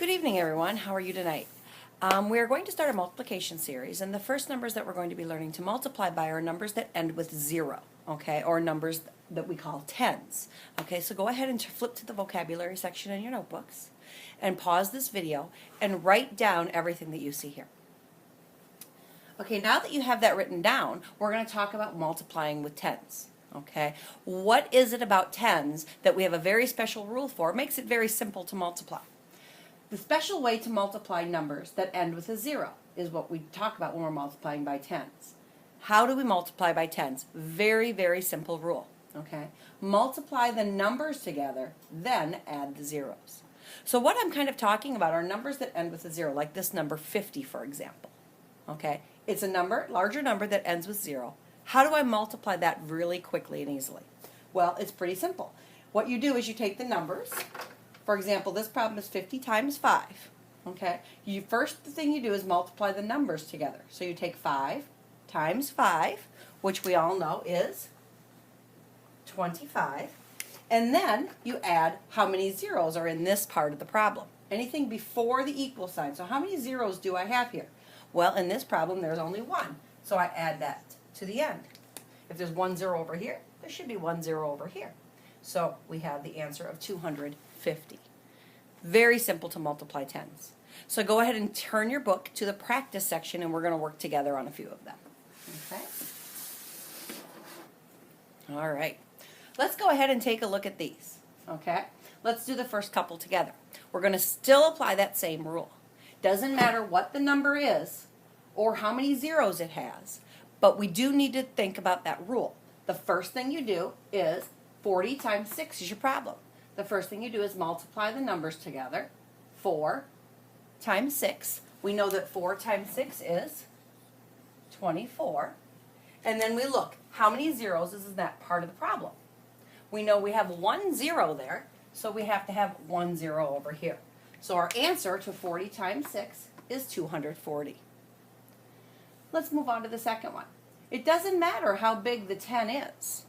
Good evening, everyone. How are you tonight? We are going to start a multiplication series, and the first numbers that we're going to be learning to multiply by are numbers that end with 0, okay, or numbers that we call tens. Okay, so go ahead and flip to the vocabulary section in your notebooks and pause this video and write down everything that you see here. Okay, now that you have that written down, we're going to talk about multiplying with tens. Okay, what is it about tens that we have a very special rule for? Makes it very simple to multiply. The special way to multiply numbers that end with a 0 is what we talk about when we're multiplying by tens. How do we multiply by tens? Very, very simple rule. Okay, multiply the numbers together, then add the zeros. So what I'm kind of talking about are numbers that end with a 0, like this number 50, for example. Okay, it's a number, larger number that ends with 0. How do I multiply that really quickly and easily? Well, it's pretty simple. What you do is you take the numbers. For example, this problem is 50 times 5. Okay, the thing you do is multiply the numbers together. So you take 5 times 5, which we all know is 25. And then you add how many zeros are in this part of the problem. Anything before the equal sign. So how many zeros do I have here? Well, in this problem, there's only 1. So I add that to the end. If there's 1 0 over here, there should be 1 0 over here. So we have the answer of 250. Very simple to multiply tens. So go ahead and turn your book to the practice section, and we're going to work together on a few of them. Okay? All right. Let's go ahead and take a look at these. Okay? Let's do the first couple together. We're going to still apply that same rule. Doesn't matter what the number is or how many zeros it has, but we do need to think about that rule. The first thing you do is 40 times 6 is your problem. The first thing you do is multiply the numbers together. 4 times 6. We know that 4 times 6 is 24. And then we look, how many zeros is in that part of the problem? We know we have 1 0 there, so we have to have 1 0 over here. So our answer to 40 times 6 is 240. Let's move on to the second one. It doesn't matter how big the 10 is.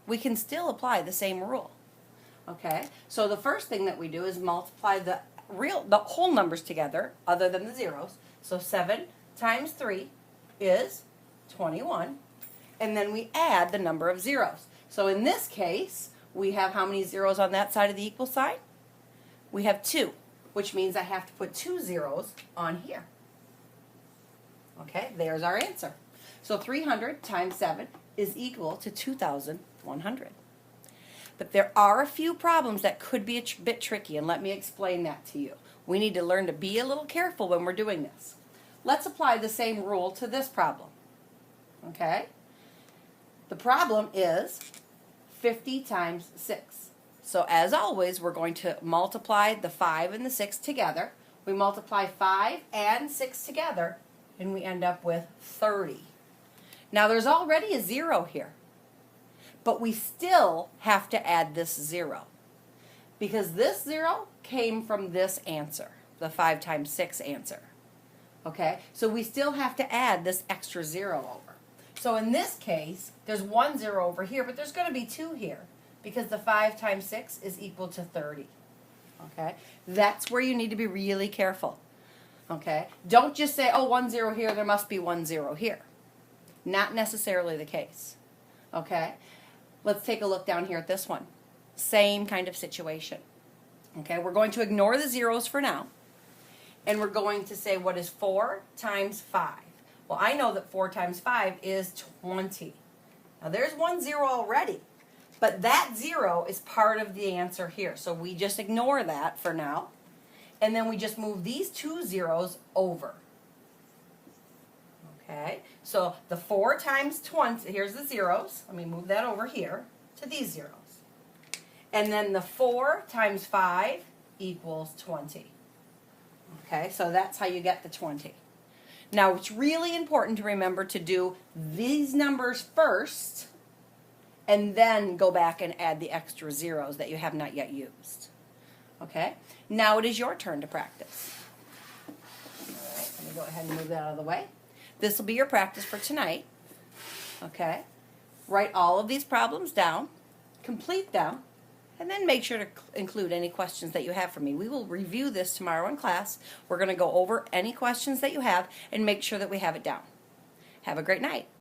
We can still apply the same rule. Okay, so the first thing that we do is multiply the whole numbers together, other than the zeros. So 7 times 3 is 21. And then we add the number of zeros. So in this case, we have how many zeros on that side of the equal sign? We have 2, which means I have to put 2 zeros on here. Okay, there's our answer. So 300 times 7 is equal to 2,100. But there are a few problems that could be a bit tricky, and let me explain that to you. We need to learn to be a little careful when we're doing this. Let's apply the same rule to this problem. Okay? The problem is 50 times 6. So as always, we're going to multiply the 5 and the 6 together. We multiply 5 and 6 together, and we end up with 30. Now there's already a 0 here, but we still have to add this 0 because this 0 came from this answer, the 5 times 6 answer. Okay, so we still have to add this extra 0 over. So in this case, there's 1 0 over here, but there's going to be 2 here because the 5 times 6 is equal to 30. Okay, that's where you need to be really careful. Okay, don't just say, oh, 1 0 here, there must be 1 0 here. Not necessarily the case. Okay, let's take a look down here at this one. Same kind of situation. Okay, we're going to ignore the zeros for now, and we're going to say, what is 4 times 5? Well, I know that 4 times 5 is 20. Now, there's 1 0 already, but that 0 is part of the answer here, so we just ignore that for now, and then we just move these 2 zeros over. Okay, so the 4 times 20, here's the zeros. Let me move that over here to these zeros. And then the 4 times 5 equals 20. Okay, so that's how you get the 20. Now, it's really important to remember to do these numbers first and then go back and add the extra zeros that you have not yet used. Okay, now it is your turn to practice. All right, let me go ahead and move that out of the way. This will be your practice for tonight. Okay, write all of these problems down, complete them, And then make sure to include any questions that you have for me. We will review this tomorrow in class. We're going to go over any questions that you have and make sure that we have it down. Have a great night.